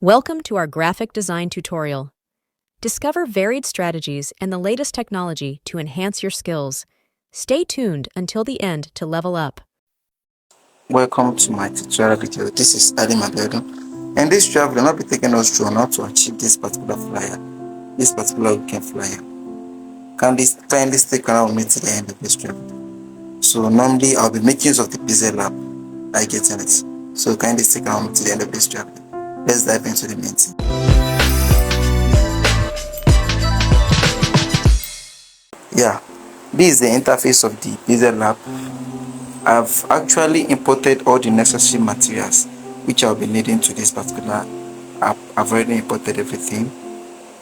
Welcome to our graphic design tutorial. Discover varied strategies and the latest technology to enhance your skills. Stay tuned until the end to level up. Welcome to my tutorial video. This is Ali Mabedo. And this tutorial will not be taking us through on how to achieve this particular flyer, this particular weekend flyer. Kindly stick around with me to the end of this tutorial. So normally I'll be making use of the Pixellab. I get it. So kindly stick around with me to the end of this tutorial. Let's dive into the main thing. Yeah, this is the interface of the Pixellab. I've actually imported all the necessary materials which I'll be needing to this particular app. I've already imported everything.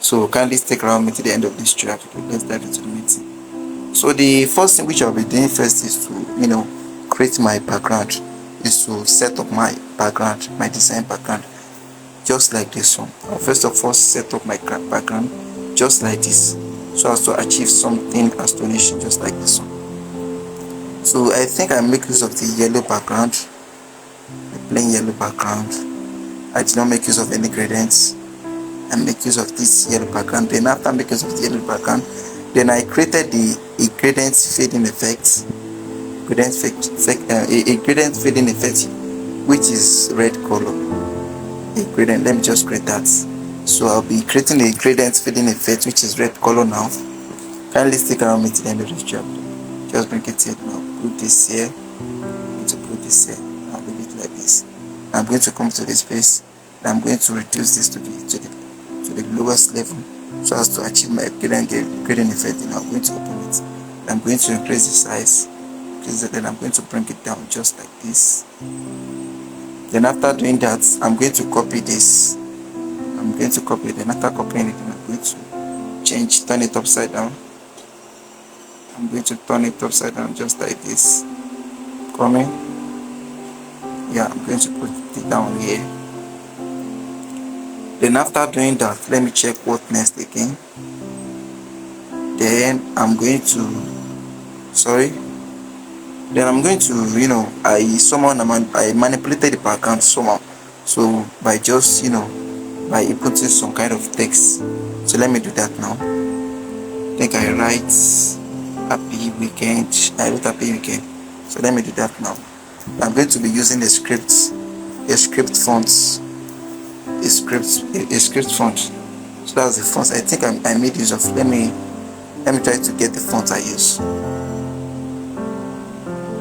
So kindly stick around me to the end of this tutorial. Let's dive into the meeting. So the first thing which I'll be doing first is to create my background, is to set up my background, my design background, just like this one. I'll first of all set up my background just like this, so as to achieve something astonishing just like this one. So I think I make use of the yellow background, the plain yellow background. I did not make use of any gradients. I make use of this yellow background. Then after making use of the yellow background, then I created a gradient fading effect, a gradient fading effect, which is red color. A gradient. Let me just create that. So I'll be creating a gradient fading effect, which is red color now. Kindly stick around me to the end of this job. Just bring it here now. Put this here. I'm going to put this here. I'll leave it like this. I'm going to come to this space. And I'm going to reduce this to the lowest level, so as to achieve my gradient effect. And I'm going to open it. I'm going to increase the size. Then I'm going to bring it down just like this. Then after doing that, I'm going to copy this. I'm going to copy it. Then after copying it, I'm going to turn it upside down. I'm going to turn it upside down just like this. Coming. Yeah, I'm going to put it down here. Then after doing that, let me check what next again. Then I'm going to I manipulated the background somehow. So by just by inputting some kind of text. So let me do that now. I think I write happy weekend. I wrote happy weekend. So let me do that now. I'm going to be using a script font. A script font. So that's the font. I think I made use of. Let me try to get the font I use.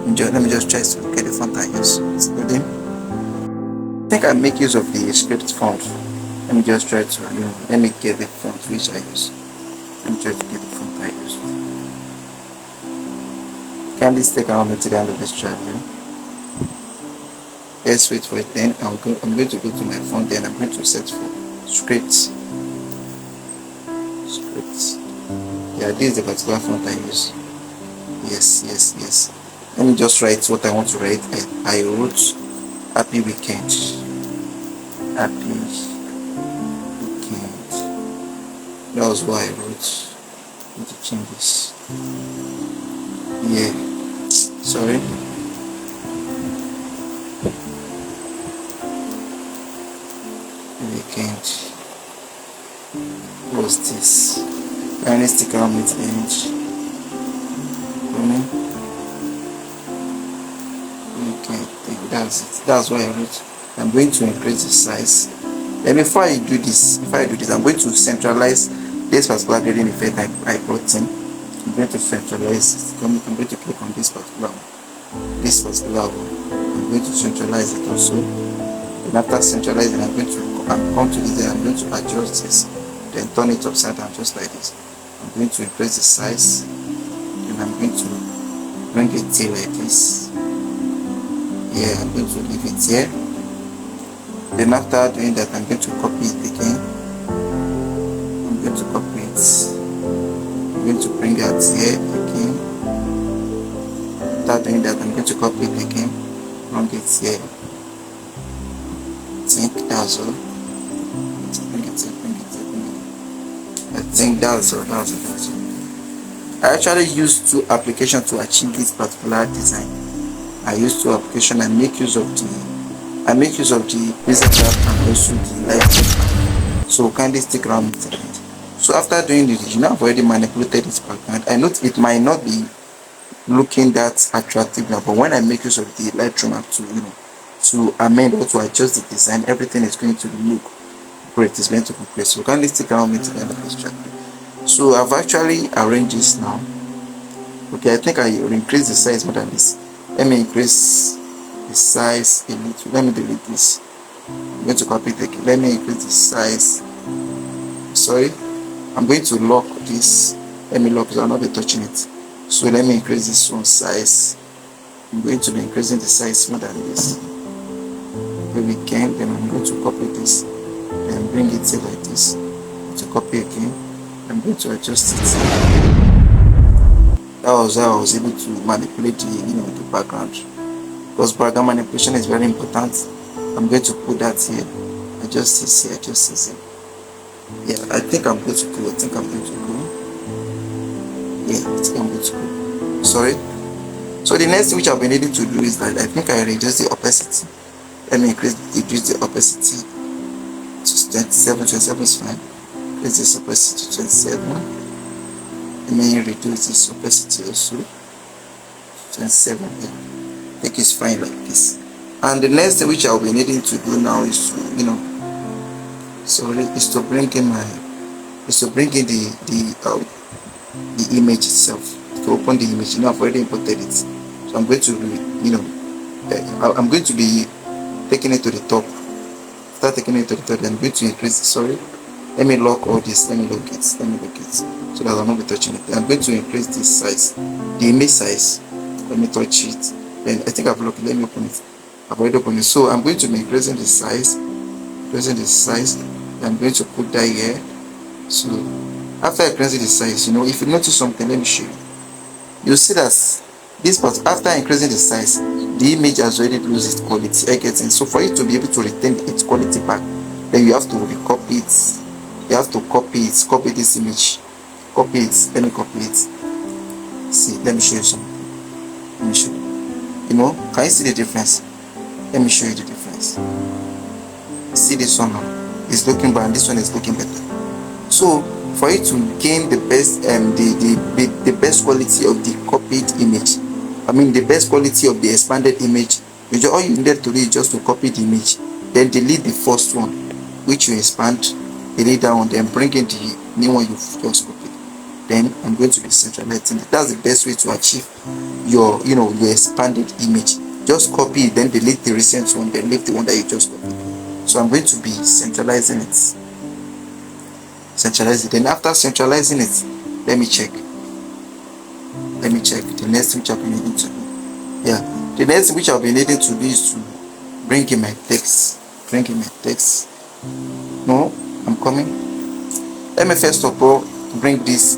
Let me just try to get the font I use. I think I make use of the script font. Let me just try to let me get the font which I use. Let me try to get the font I use. Kindly stick around until the end of this channel. Let's wait for it. Then I'm going to go to my font. Then I'm going to search for scripts. Yeah, this is the particular font I use. Yes. Let me just write what I want to write. I wrote happy weekend. Happy weekend. That was what I wrote. I need to change this. Yeah. Sorry. Weekend. What was this? I need to stick around with the image. That's what I wrote. I'm going to increase the size. And before I do this, I'm going to centralize this particular gradient effect I brought in. I'm going to centralize it. I'm going to click on this particular one. I'm going to centralize it also. And after centralizing, I'm going to come to this. I'm going to adjust this, then turn it upside down just like this. I'm going to increase the size, and I'm going to bring it here like this. Yeah, I'm going to leave it here. Then after doing that, I'm going to copy it again. I'm going to copy it. I'm going to bring it here again. After doing that, I'm going to copy it again. Bring it here. I think that's all. Bring it. I think that's all. I actually used two applications to achieve this particular design. I use two applications. I make use of I make use of the Pixellab and also the Lightroom. So kindly stick around with it. So after doing this, I've already manipulated this background. I note it might not be looking that attractive now, but when I make use of the Lightroom app to to amend or to adjust the design, everything is going to look great. It's going to be great. So kindly stick around with the end of this track. So I've actually arranged this now. Okay, I think I will increase the size more than this. Let me increase the size a little. Let me delete this. I'm going to copy it again. Let me increase the size. Sorry, I'm going to lock this. Let me lock because I'll not be touching it. So let me increase this one size. I'm going to be increasing the size more than this. Very again, then I'm going to copy this and bring it here like this. To copy again, I'm going to adjust it. That was how I was able to manipulate the background. Because background manipulation is very important. I'm going to put that here. Adjust this here, adjust this here. Yeah, I think I'm good to go. I think I'm good to go. Yeah, I think I'm good to go. Sorry. So the next thing which I'll be needing to do is that I think I reduce the opacity. Let me reduce the opacity to 27. 27 is fine. Increase this opacity to 27. Let me reduce this opacity also. 27. Yeah. I think it's fine like this. And the next thing which I'll be needing to do now is to, is to bring in the image itself. To open the image. I've already imported it. So I'm going to I'm going to be taking it to the top. Start taking it to the top. I'm going to increase. Sorry. Let me lock all this. Let me lock it. So that I'll not be touching it. I'm going to increase this size, the image size. Let me touch it. Then I think I've locked it. Let me open it. I've already opened it. So I'm going to be increasing the size. I'm going to put that here. So after increasing the size, if you notice something, let me show you. You'll see that this part, after increasing the size, the image has already lost its quality. I get it. So for it to be able to retain its quality back, then you have to recopy it. You have to copy this image. Copy it. Let me copy it. See, let me show you something. Let me show you. Can you see the difference? Let me show you the difference. See this one now. It's looking bad. This one is looking better. So for you to gain the best the best quality of the copied image, the best quality of the expanded image, all you need to do is just to copy the image, then delete the first one which you expand, delete that one, then bring in the new one you've just copied. Then I'm going to be centralizing it. That's the best way to achieve your expanded image. Just copy it, then delete the recent one, then leave the one that you just copied. So I'm going to be centralizing it. Then after centralizing it, let me check the next thing which I'll be needing to do. Yeah, the next thing which I'll be needing to do is to bring in my text. No, I'm coming. Let me first of all bring this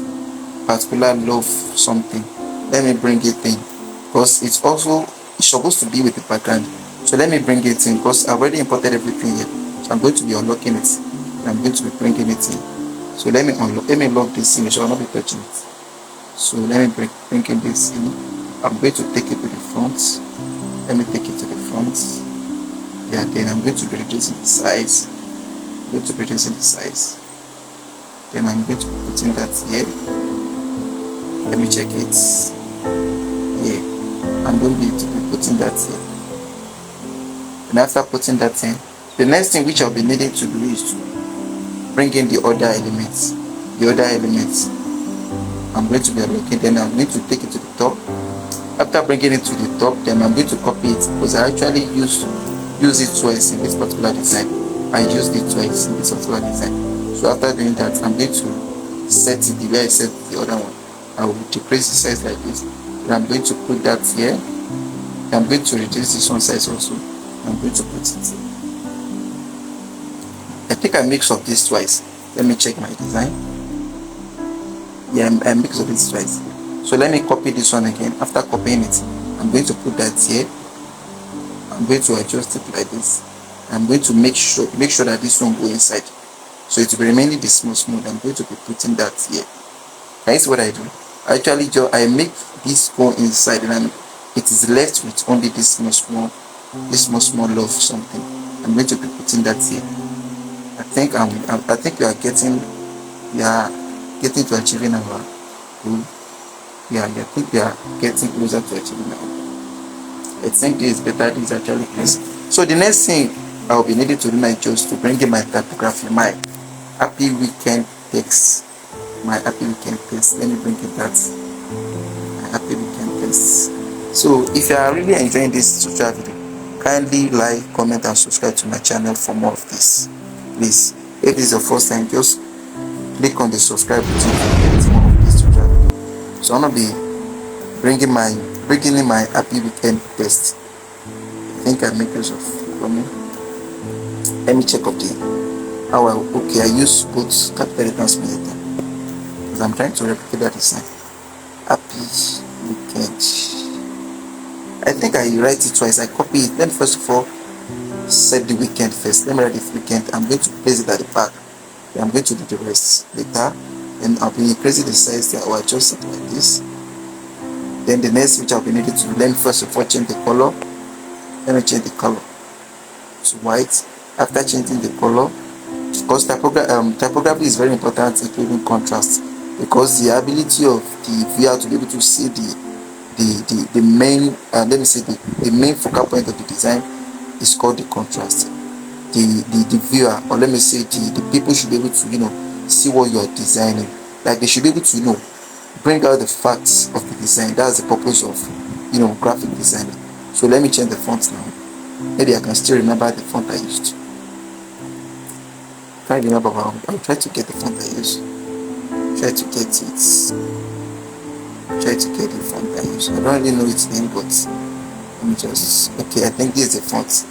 particular love something. Let me bring it in because it's supposed to be with the background. So let me bring it in because I've already imported everything here. So I'm going to be unlocking it. I'm going to be bringing it in. So let me lock this image. I will not be touching it. So let me bring in this in. I'm going to take it to the front. Let me take it to the front. Yeah, then I'm going to be reducing the size. Then I'm going to be putting that here. Let me check it. Yeah, I'm going to be putting that here. And after putting that in, the next thing which I'll be needing to do is to bring in the other elements. I'm going to be unlocking. Then I'm going to take it to the top. After bringing it to the top, then I'm going to copy it because I actually use it twice in this particular design. So after doing that, I'm going to set it the way I set the other one. I will decrease the size like this. Then I'm going to put that here. I'm going to reduce this one size also. I'm going to put it here. I think I mixed up this twice. Let me check my design. Yeah, I mixed up this twice. So let me copy this one again. After copying it, I'm going to put that here. I'm going to adjust it like this. I'm going to make sure that this one go inside. So it will be remaining the smooth. I'm going to be putting that here. Can you see what I do? Actually, I make this go inside and it is left with only this small this small love something. I'm going to be putting that here. I think we are getting to achieving our goal. Yeah, I think we are getting closer to achieving our goal. I think this is better. This is actually nice. So the next thing I'll be needing to do now is just to bring in my typography, my happy weekend text. My happy weekend text. Let me bring it that. My happy weekend text. So if you are really enjoying this tutorial video, kindly like, comment and subscribe to my channel for more of this. Please, if this is your first time, just click on the subscribe button to get more of this tutorial. So I'm gonna be bringing in my happy weekend test. I think I make use of me. Let me check up the how I use both capital letter and small letter because I'm trying to replicate that design. Happy weekend. I think I write it twice. I copy it. Then first of all set the weekend first. Let me write the weekend. I'm going to place it at the back. Then I'm going to do the rest later. And I'll be increasing the size there. I'll adjust it like this. Then the next which I'll be needed to do, let me first of all change the color. Let me change the color to white. After changing the color, because typography is very important including contrast, because the ability of the viewer to be able to see the main let me say the main focal point of the design is called the contrast. The viewer, or let me say the people, should be able to see what you are designing. Like they should be able to bring out the facts of the design. That's the purpose of graphic designing. So let me change the font now. Maybe I can still remember the font I used. Can't remember, but I'll try to get the font I used. Try to get the font I use. I don't really know its name, but let me just. Okay, I think this is the font.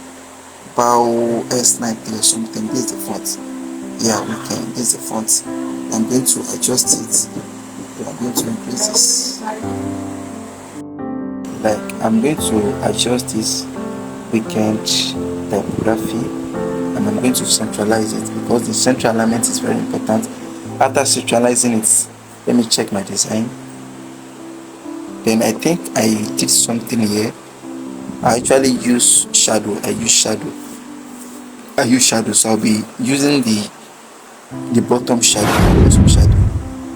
Bow S90 or something. This is the font. Yeah, okay, this is the font. I'm going to adjust it. I'm going to increase this. Like I'm going to adjust this weekend typography, and I'm going to centralize it because the central alignment is very important. After centralizing it, let me check my design. Then I think I did something here. I actually use shadow. I use shadow. So I'll be using the bottom shadow.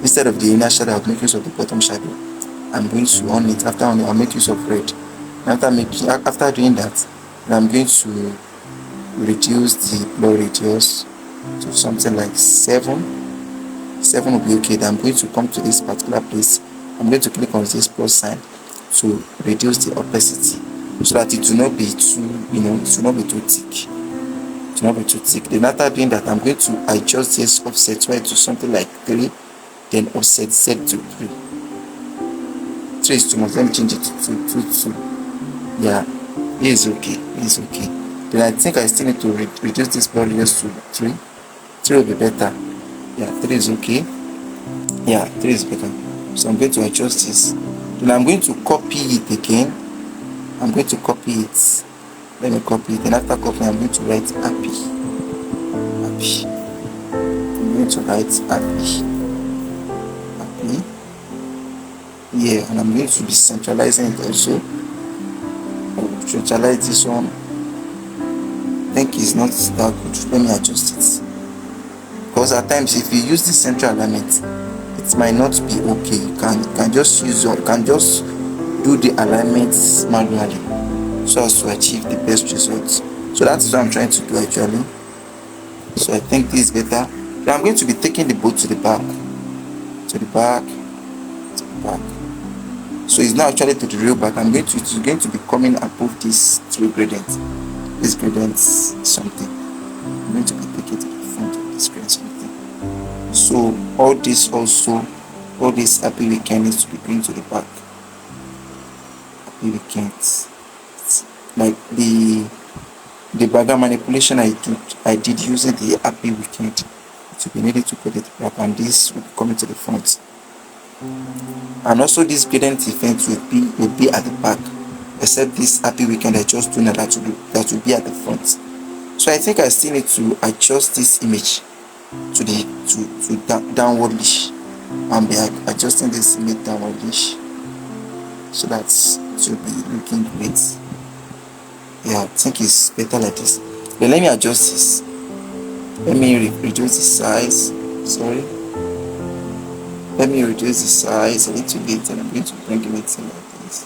Instead of the inner shadow, I'll make use of the bottom shadow. I'm going to on it. After on it, I'll make use of red. After doing that, I'm going to reduce the blur radius to something like 7. 7 will be okay. Then I'm going to come to this particular place. I'm going to click on this plus sign to reduce the opacity so that it will not be too, it will not be too thick. It will not be too thick. Then after doing that, I'm going to adjust this offset Y to something like 3, then offset Z to 3. 3 is too much. Let me change it to 2. Yeah, it is okay. It is okay. Then I think I still need to reduce this blur radius to 3. 3 will be better. Yeah, 3 is okay. Yeah, 3 is better. So I'm going to adjust this. Then I'm going to copy it again. I'm going to copy it. Let me copy it. And after copying, I'm going to write happy. Happy. I'm going to write happy. Happy. Yeah, and I'm going to be centralizing it also. I'll centralize this one. I think it's not that good. Let me adjust it. Because at times, if you use the central alignment, it might not be okay. You can just do the alignments manually so as to achieve the best results. So that's what I'm trying to do actually. So I think this is better. Then I'm going to be taking the boat to the back. So it's not actually to the real back. It's going to be coming above this 3 gradient. This gradient something. I'm going to be taking it to the front of the screen something. So all this happy weekend needs to be going to the back. Happy weekend. Like the background manipulation I did using the happy weekend to be needed to put it back, and this will be coming to the front. And also this gradient event will be at the back, except this happy weekend I just do that will be at the front. So I think I still need to adjust this image to downwardly. I'll be adjusting this image downwardly so that it will be looking great. Yeah, Yeah, I think it's better like this. But let me adjust this. Let me reduce the size. Sorry. Let me reduce the size a little bit, and I'm going to bring it in like this.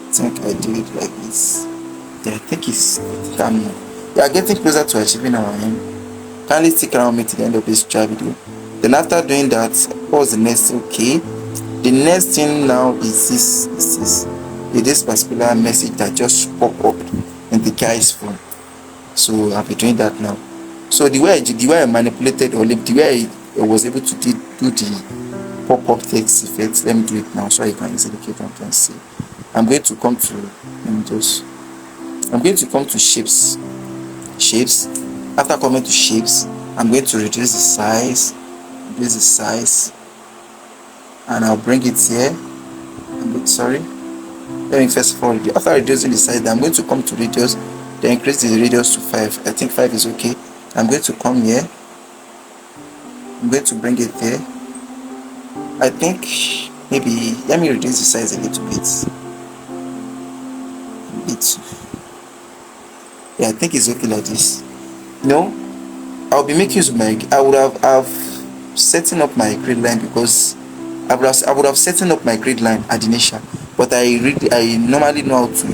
I think I do it like this. Yeah, I think it's we are getting closer to achieving our aim. Kindly stick around me to the end of this try video. Then after doing that, what's the next thing? Okay, the next thing now is this particular message that just popped up in the guy's phone. So I'll be doing that now. So the way I manipulated, or the way I was able to do the pop-up text effect, let me do it now so you can easily get what I'm see. I'm going to come to shapes. After coming to shapes, I'm going to reduce the size, and I'll bring it here. Let me first of all, after reducing the size, I'm going to come to radius, then increase the radius to 5. I think 5 is okay. I'm going to come here. I'm going to bring it there. I think maybe let me reduce the size a little bit. Yeah, I think it's okay like this. I'll be making use of I would have setting up my grid line, because I would have setting up my grid line at the initial, but I normally know how to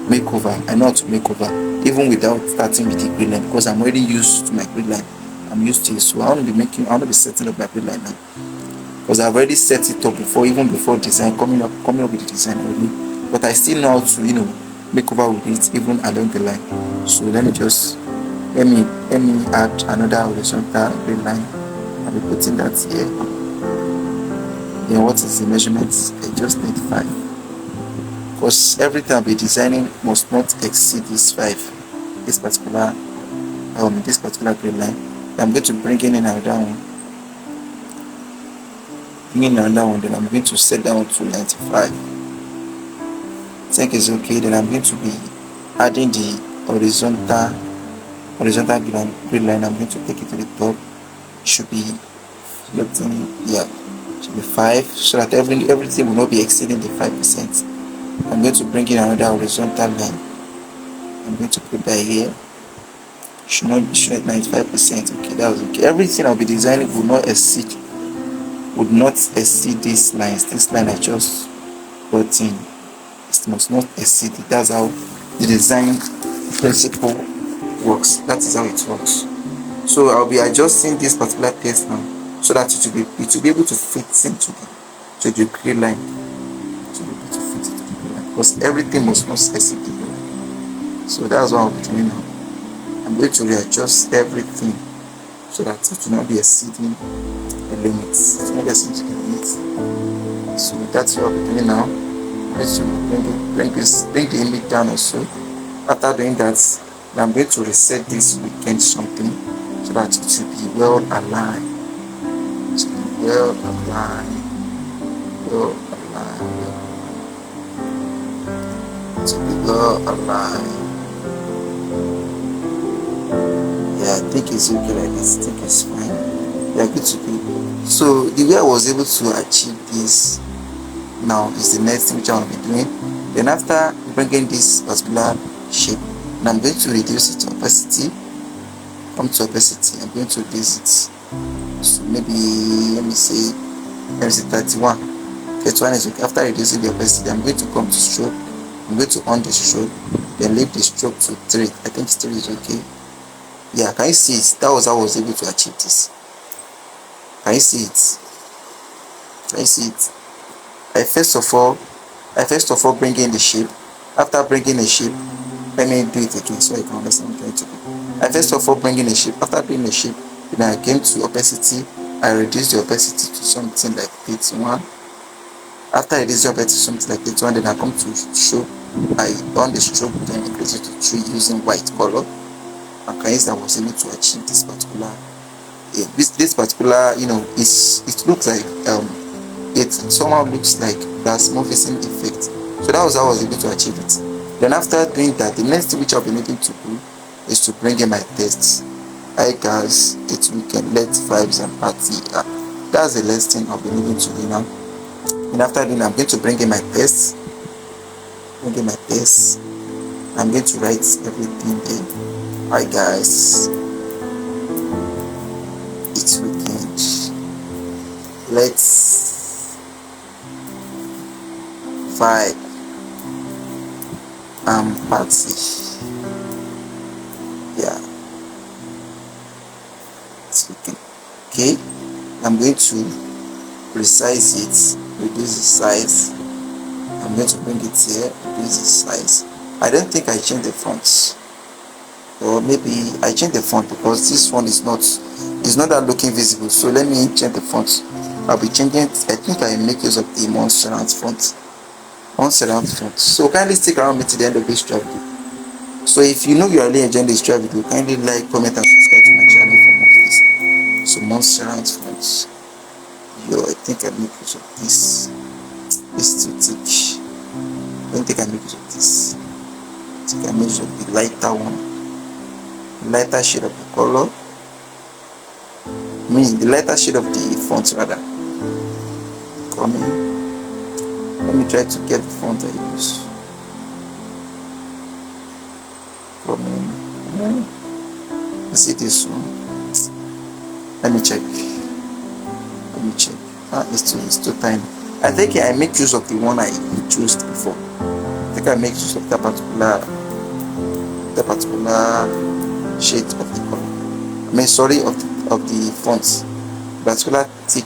make over. I know how to make over even without starting with the grid line, because I'm already used to my grid line. I'm used to it, so I want to be setting up my grid line now, because I've already set it up before, even before design coming up with the design already. But I still know how to make over with it even along the line. So let me add another horizontal grid line. I'll be putting that here. Then what is the measurements? I just need 5, because everything I'll be designing must not exceed this 5. This particular grid line. I'm going to bring in another one. Then I'm going to set down to 95. I think it's okay. Then I'm going to be adding the horizontal grid line. I'm going to take it to the top. It should be should be 5, so that everything will not be exceeding the 5%. I'm going to bring in another horizontal line. I'm going to put that here. Should not be 95%. Okay, that was okay. Everything I'll be designing would not exceed these lines. This line I just brought in, it must not exceed it. That's how the design principle works. That is how it works. So I'll be adjusting this particular text now, so that it will be able to fit into the grid line. Because everything must not exceed the grid line. So that's what I'll be doing now. I'm going to readjust everything so that it will not be exceeding the limits. It will not be exceeding the limits. So that's what I'll be doing now. I'm going to bring the image down also. After doing that, I'm going to reset this weekend something, so that it should be well aligned. It should be well aligned. It should be well aligned. Yeah, I think it's okay like this. I think it's fine. Yeah, good to be. So the way I was able to achieve this now is the next thing which I want to be doing. Then after bringing this particular shape, and I'm going to reduce its opacity. Come to opacity. I'm going to reduce it. So maybe let me say 31. 31 is okay. After reducing the opacity, I'm going to come to stroke. I'm going to on the stroke, then leave the stroke to 3. I think 3 is okay. Yeah, can you see it? That was how I was able to achieve this. Can you see it? Can you see it? I first of all bring in the shape. After bringing the shape, let me do it again so you can understand what I'm trying to do. I first of all bring in a shape. After doing the shape, then I came to opacity. I reduced the opacity to something like 31. After I reduce the opacity to something like 31, then I come to stroke. I on the stroke, then increase it to 3 using white color. And can I was able to achieve this particular it looks like it somehow looks like that's moving effect. So that was how I was able to achieve it. Then after doing that, the next thing which I'll be needing to do is to bring in my tests. Hi guys, it's weekend, let's vibes and party. That's the last thing I'll be needing to do now. And after doing, I'm going to bring in my tests. bring in my base. I'm going to write everything there. Alright guys, it's weekend. Let's vibe and party. Yeah, it's weekend. Okay, I'm going to resize it, reduce the size. I'm going to bring it here, reduce the size. I don't think I changed the fonts, or maybe I changed the font because this one is not that looking visible. So let me change the font. I'll be changing it. I think I make use of the MONTSERRAT font. So kindly stick around me to the end of this video. So if you know you are really enjoying this video, kindly like, comment and subscribe to my channel for more of this. So MONTSERRAT font. Yo, I think I make use of this. It's too thick. I don't think I make use of this. I think I make use of the lighter one. Lighter shade of the color. The lighter shade of the font rather. Coming. Let me try to get the font I use. Coming. You see this one? Let me check. It's too tiny. I think I make use of the one I chose before. I think I make use of that particular shade of the color. Of the fonts. Particular thick.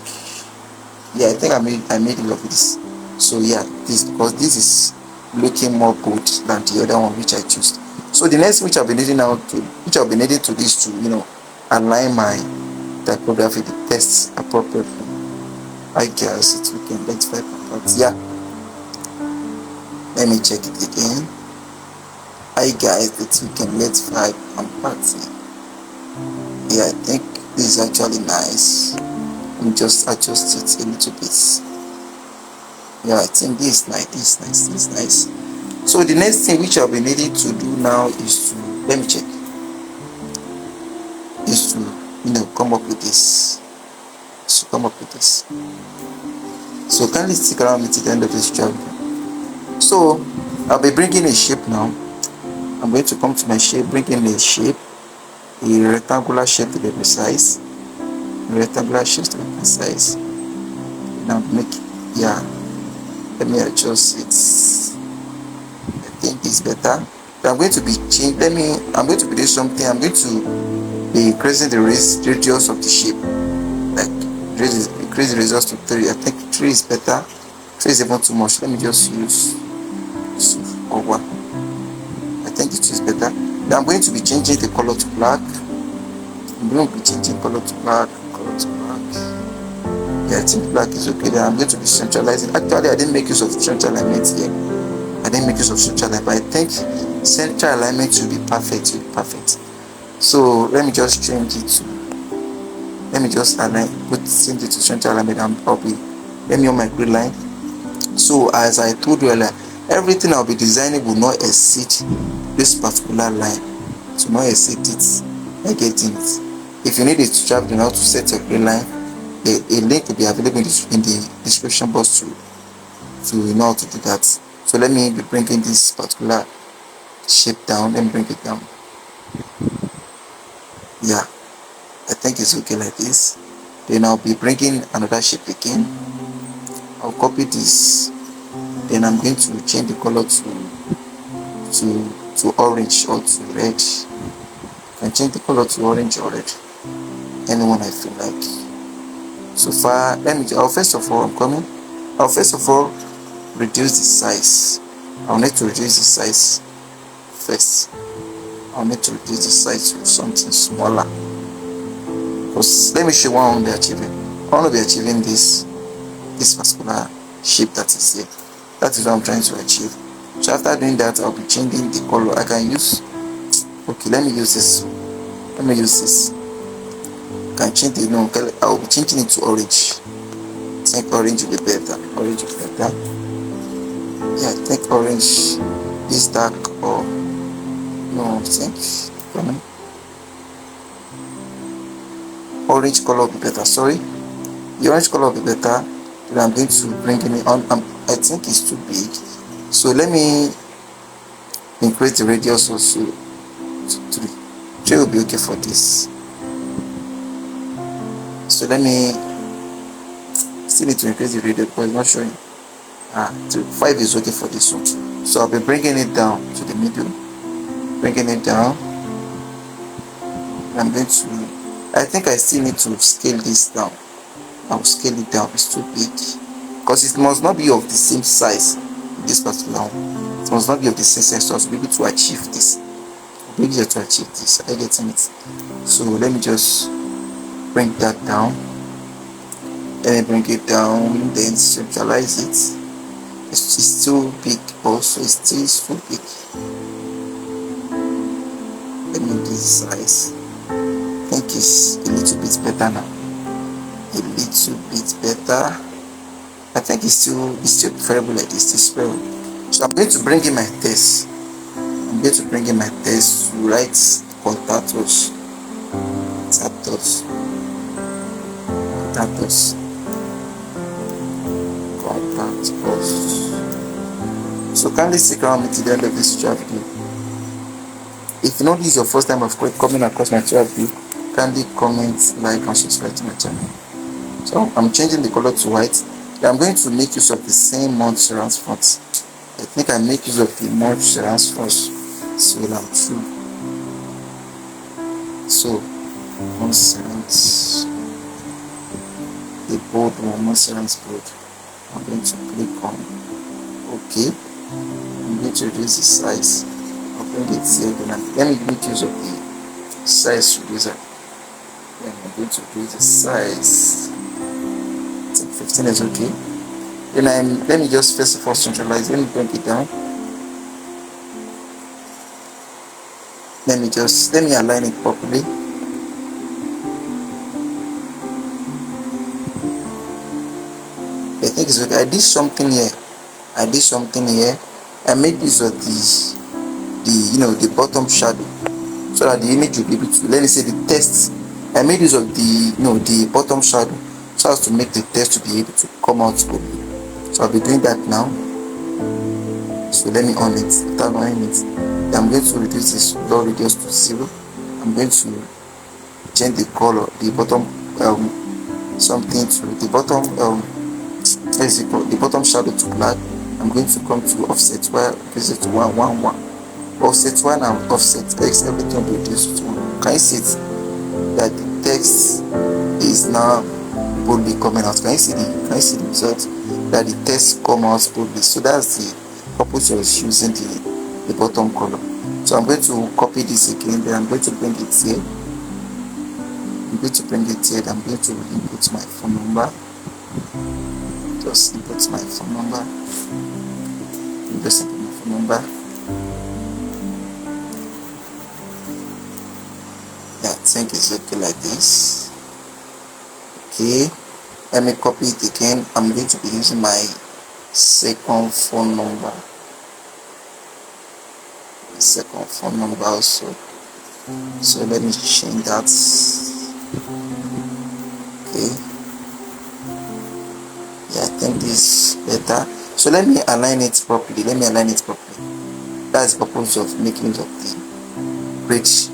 Yeah, I think I made use of this. So yeah, because this is looking more good than the other one which I chose. So the next which I'll be needing to this to align my typography, the text appropriately. I guess it's weekend. Let's vibe apart. Yeah. Let me check it again. Hi guys, it's weekend. Let's vibe and party. Yeah, I think this is actually nice. Let me just adjust it a little bit. Yeah, I think this is nice. So the next thing which I'll be needing to do now is to, let me check, is to come up with this. So kindly stick around me to the end of this video. So I'll be bringing a shape now. I'm going to come to my shape, bring in a shape, a rectangular shape to be precise. Now let me adjust it. I think it's better. I'm going to be doing something. I'm going to be increasing the radius of the shape. Like increase the radius to 3. I think 3 is better. 3 is even too much. Let me just use 2 or 1. I think it is better. Then I'm going to be changing the color to black. Yeah, I think black is okay. Then I'm going to be centralizing. Actually, I didn't make use of central alignment here. But I think central alignment will be perfect. So let me just change it to. Let me just change it to central alignment. Let me on my grid line. So as I told you earlier, everything I'll be designing will not exceed this particular line. To not exceed it. I get it. If you need it to travel how to set your grid line, a link will be available in the description box to know how to do that. So let me be bringing this particular shape down. Let me bring it down. Yeah, I think it's okay like this. Then I'll be bringing another shape again. I'll copy this. Then I'm going to change the color to orange or to red. I can change the color to orange or red. Anyone I feel like. So far, I'll first of all reduce the size. I'll need to reduce the size first. I'll need to reduce the size to something smaller. Because let me show you what I want to be achieving. I want to be achieving this particular shape that is here. That is what I'm trying to achieve. So after doing that, I'll be changing the color. I can use. Okay, let me use this. Can change the I'll be changing it to orange. I think orange will be better. Yeah, I think orange is dark or no, I think orange color will be better. Sorry, the orange color will be better. Then I'm going to bring it on. I think it's too big. So let me increase the radius also to 3. 3 will be okay for this. So let me still need to increase the radius because it's not showing. 5 is okay for this one. So I'll be bringing it down to the middle, bringing it down. I'm going to, I think I still need to scale this down. I'll scale it down, it's too big because it must not be of the same size. This particular one, it must not be of the same size, so I'll be able to achieve this. I'll be able to achieve this. I get it. So let me just bring that down. Let me bring it down, then centralize it. It's too big also, it's still too big. Let me increase the size. I think it's a little bit better now. A little bit better. I think it's still preferable like this. It's preferable. So I'm going to bring in my test. I'm going to bring in my test to write contact us. Contact us. Contact us. Contact us. So kindly stick around me to the end of this tutorial video. If you know this is your first time of coming across my tutorial video, kindly comment, like and subscribe to my channel. So I'm changing the color to white. I'm going to make use of the same MONTSERRAT font. I think I make use of the MONTSERRAT font. So I'm true. So MONTSERRAT, the bold one, MONTSERRAT bold. I'm going to click on OK. I'm going to reduce the size. I'll bring it here. Then let me make use of the size reducer. Then I'm going to reduce the size. 15 is okay. Then let me just first of all centralize. Let me bring it down. Let me align it properly. I think it's okay. I did something here. I made use of the bottom shadow so that the image will be able to, let me say the text. I made use of the bottom shadow so as to make the text to be able to come out properly. So I'll be doing that now. So let me on it. Without on it, I'm going to reduce this blur radius to 0. I'm going to change the color, the bottom something to the bottom the bottom shadow to black. I'm going to come to offset while increase it to 1 1 1. Offset 1 and offset x, everything will be reduced to 1. Can you see it? That the text is now boldly coming out. Can you see the result? That the text come out boldly. So that's the purpose of using the bottom color. So I'm going to copy this again. Then I'm going to bring it here. I'm going to input my phone number. Just input my phone number. Just input my phone number. Yeah, I think it's okay like this. Okay, let me copy it again. I'm going to be using my second phone number. Also. So let me change that. Okay. Yeah, I think this is better. So let me align it properly. That's the purpose of making use of the bridge.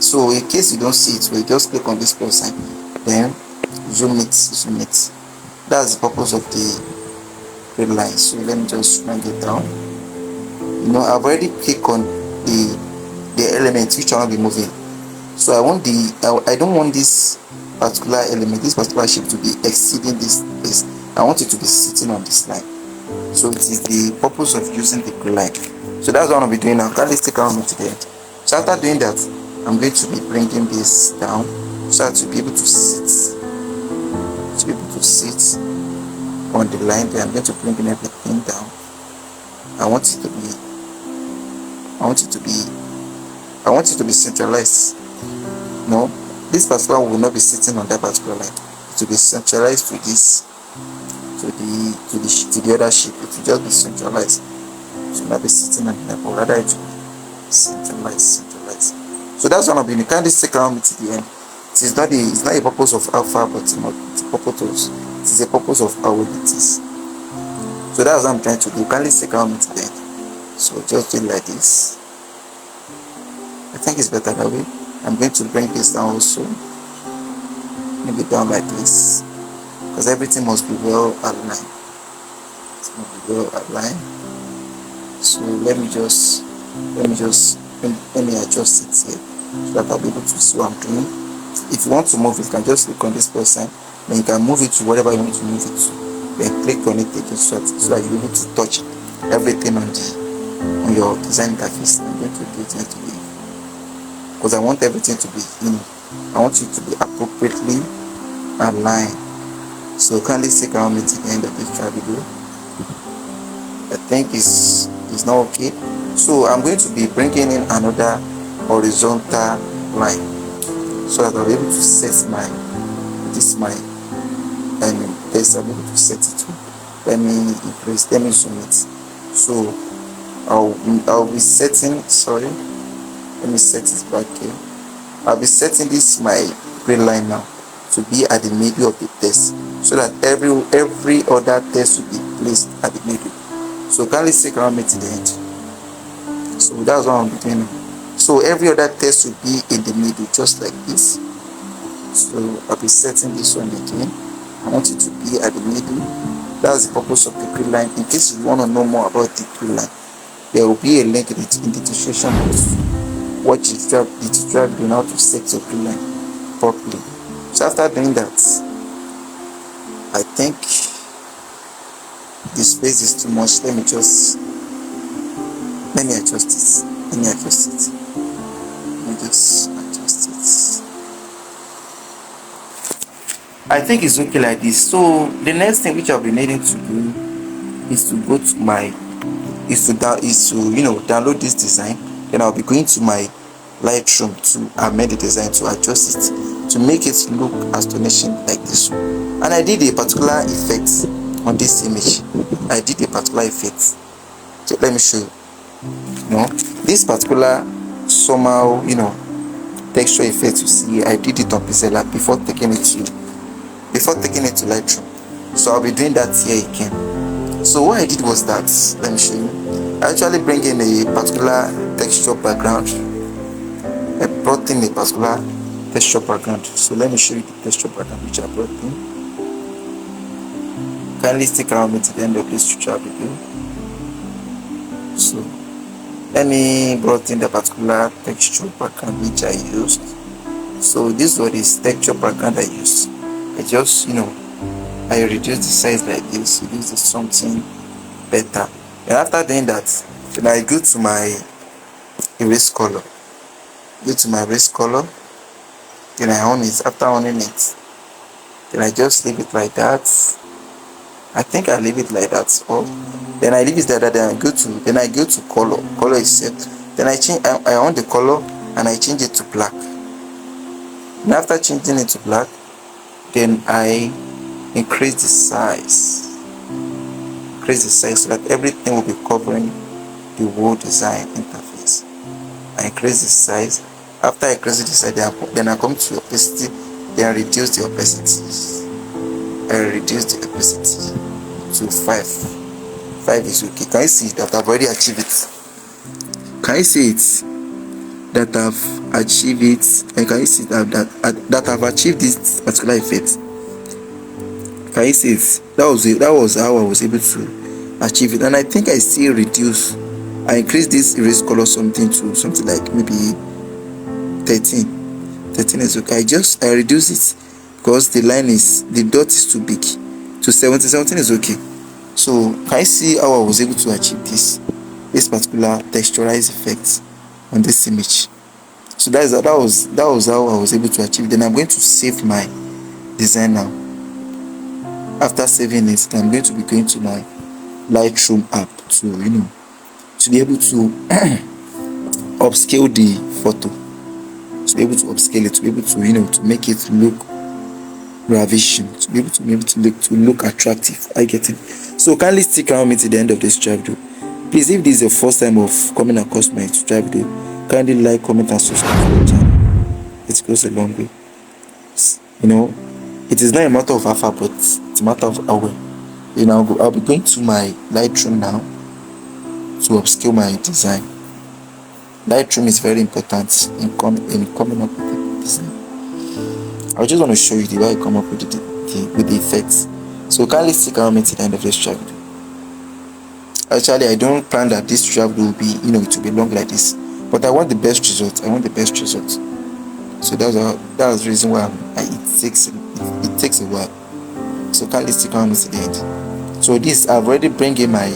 So in case you don't see it, we just click on this plus sign, then zoom it. That's the purpose of the grid line. So let me just bring it down. I've already clicked on the element which I will be moving. So I don't want this particular element, this particular shape to be exceeding this place. I want it to be sitting on this line. So it is the purpose of using the grid line. So that's what I'll be doing now. Kindly stick around me to the end. So after doing that, I'm going to be bringing this down so that to be able to sit. On the line there. I'm going to bring in everything down. I want it to be centralized. No, this particular will not be sitting on that particular line. It will be centralized to this, to the other shape. It will just be centralized. It will not be sitting on the line, but rather it will be centralized. So that's one of the. Kindly stick around me to the end. It's not a purpose of how far, but it's a purpose of how well it is. So that's what I'm trying to do. Kindly stick around me to the end. So just do it like this. I think it's better that way. I'm going to bring this down also, maybe down like this, because everything must be well aligned. It must be well aligned. So let me adjust it here so that I'll be able to see what I'm doing. If you want to move it, you can just click on this plus sign, then you can move it to whatever you want to move it to. Then click on it again so that you're able to touch everything on your design interface. I'm going to do it today because I want everything to be, I want you to be appropriately aligned. So kindly stick around me to the end of this video. I think it's not okay. So I'm going to be bringing in another horizontal line so that I'll be able to set my this I'll be able to set it to. Let me increase, let me zoom it. So I'll be setting, sorry, let me set it back here. I'll be setting this my green line now to be at the middle of the test, so that every other test will be placed at the middle. So kindly stick around me to the end. So that's what I'm doing. So every other test will be in the middle, just like this. So I'll be setting this one again. I want it to be at the middle. That's the purpose of the green line. In case you want to know more about the green line, there will be a link in the description box. Watch the tutorial on how to set your green line properly. So after doing that, I think the space is too much. Let me adjust it. Let me just adjust it. I think it's okay like this. So the next thing which I'll be needing to do is to go to my download this design. Then I'll be going to my Lightroom to amend the design, to adjust it, to make it look astonishing like this one. And I did a particular effect on this image. I did a particular effect. So let me show you. This particular somehow texture effect you see, I did it on Pixellab before taking it to Lightroom. So I'll be doing that here again. So what I did was that, let me show you. I actually bring in a particular texture background. I brought in a particular texture background. So let me show you the texture background which I brought in. Kindly stick around me to the end of this tutorial video. So let me brought in the particular texture background which I used. So this was the texture background I used. I just I reduced the size like this. So this is something better. And after doing that, then I go to my erase color. Then I on it. After owning it, then I just leave it like that. I think I leave it like that. Or then I leave it like that. Then I go to color. Color is set. Then I on the color and I change it to black. And after changing it to black, then I increase the size. So that everything will be covering the whole design interface. I increase the size. After I increase the size, then I come to opacity. Then I reduce the opacity. To 5. 5 is okay. Can you see that I've already achieved it? Can you see it? That I've achieved it? And can you see that I've achieved this particular effect? Can you see it? That was how I was able to achieve it. And I think I still reduce. I increased this erase color something like maybe 13. 13 is okay. I reduce it because the dot is too big. To 17 is okay. So can you see how I was able to achieve this particular texturized effect on this image? So that was how I was able to achieve it. Then I'm going to save my design now. After saving it, I'm going to be going to my Lightroom app to be able to upscale the photo, to be able to upscale it, to be able to to make it look ravishing, to be able to look attractive. I get it. So kindly stick around me to the end of this video. Please, if this is your first time of coming across my tutorial video, kindly like, comment and subscribe to the channel. It goes a long way. It is not a matter of effort, but it's a matter of hour. I'll be going to my Lightroom now. to upscale my design. Lightroom is very important in coming up with the design. I just want to show you the way I come up with the effects. So kindly stick around me to the end of this tutorial video. Actually, I don't plan that this tutorial will be, it will be long like this, but I want the best result. So that's the reason why it takes a while. So kindly stick around me to the end. So this, I've already bring in my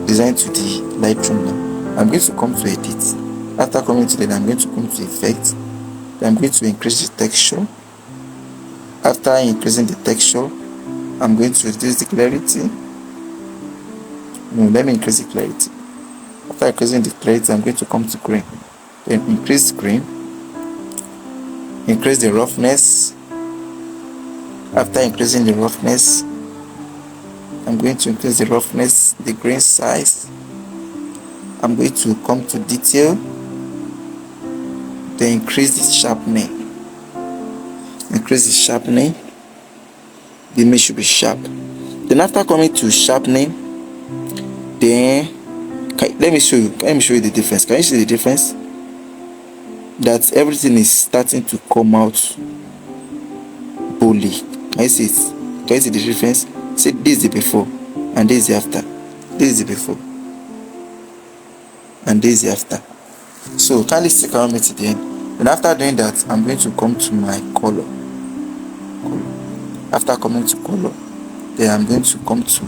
design to the Lightroom now. I'm going to come to edit. After coming to that, I'm going to come to effect. Then I'm going to increase the texture. After increasing the texture, I'm going to reduce the clarity. No, let me increase the clarity. After increasing the clarity, I'm going to come to grain. Then increase grain. Increase the roughness. After increasing the roughness, I'm going to increase the roughness, the grain size. I'm going to come to detail. Then increase the sharpening. Increase the sharpening. The image should be sharp. Then after coming to sharpening, then let me show you the difference. Can you see the difference? That everything is starting to come out boldly. Can you see it? Can you see the difference? See, this is the before and this is the after. This is the before and this is the after. So kindly stick around me to the end. Then after doing that, I'm going to come to my color. After coming to color, then I'm going to come to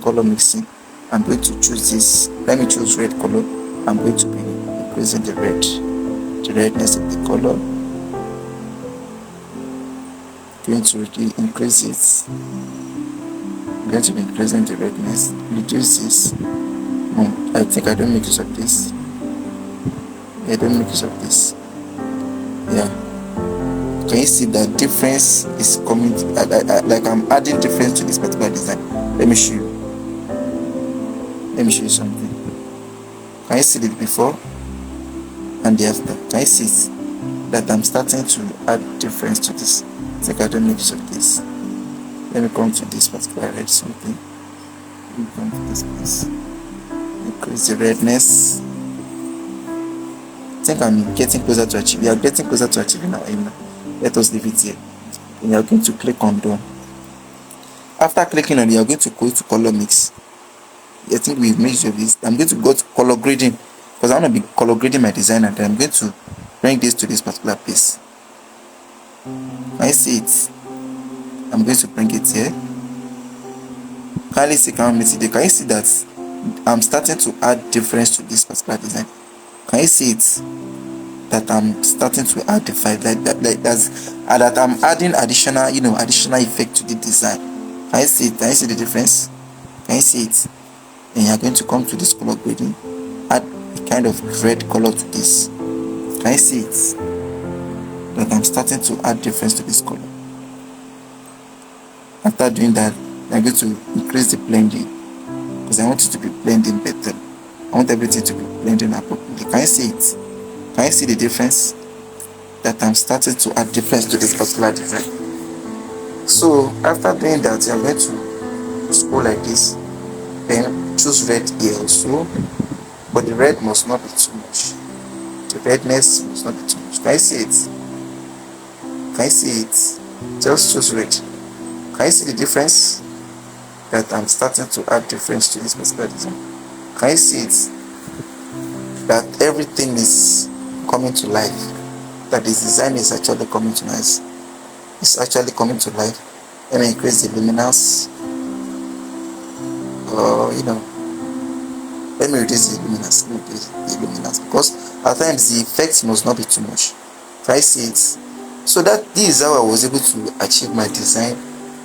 color mixing. I'm going to choose this. Let me choose red color. I'm going to be increasing the redness of the color. Going to increase it. I'm going to be increasing the redness. Reduce this. No, I think I don't make use of this. I don't make use of this. Yeah. Can you see that difference is coming? Like I'm adding difference to this particular design. Let me show you. Let me show you something. Can you see the before and the after? Can you see it? That I'm starting to add difference to this. I think I don't make use of this. Let me come to this particular red something. Let me come to this place. Increase the redness. I think I'm getting closer to achieving. We are getting closer to achieving our aim now. Let us leave it here. And you are going to click on done. After clicking on it, you are going to go to color mix. I think we've made use of this. I'm going to go to color grading because I want to be color grading my design, and then I'm going to bring this to this particular place. Can you see it? I'm going to bring it here. Kindly see, can you see that I'm starting to add difference to this particular design? Can you see it? That I'm starting to add the file that I'm adding additional effect to the design. Can you see it? Can you see the difference? Can you see it? And you're going to come to this color grading, add a kind of red color to this. Can you see it? That I'm starting to add difference to this color. After doing that, I'm going to increase the blending because I want it to be blending better. I want everything to be blending appropriately. Can you see it? Can you see the difference? That I'm starting to add difference to this particular design. So after doing that, I'm going to scroll like this. Then choose red here also, but the red must not be too much. The redness must not be too much. Can you see it? Can you see it? Just choose red. Can you see the difference? That I'm starting to add difference to this particular design. Can you see it? That everything is coming to life. That this design is actually coming to life. It's actually coming to life. Let me increase the luminance. Let me reduce the luminance. Because at times the effects must not be too much. Can you see it? So that this is how I was able to achieve my design,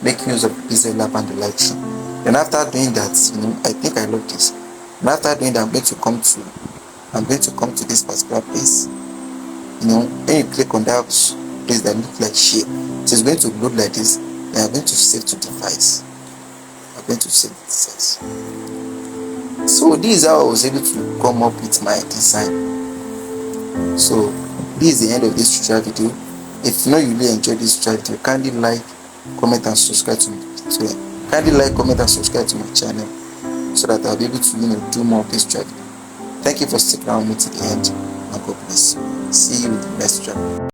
making use of Pixellab and the Lightroom. Then after doing that, I think I love this. And after doing that, I'm going to come to this particular place. When you click on that place that looks like shape, it is going to look like this. Then I'm going to save to device. I'm going to save the device. So this is how I was able to come up with my design. So this is the end of this tutorial video. If you really enjoyed this tutorial video, kindly like, comment and subscribe to my channel. so that I'll be able to do more of this driving. Thank you for sticking around with me to the end, and God bless you. See you in the next driving.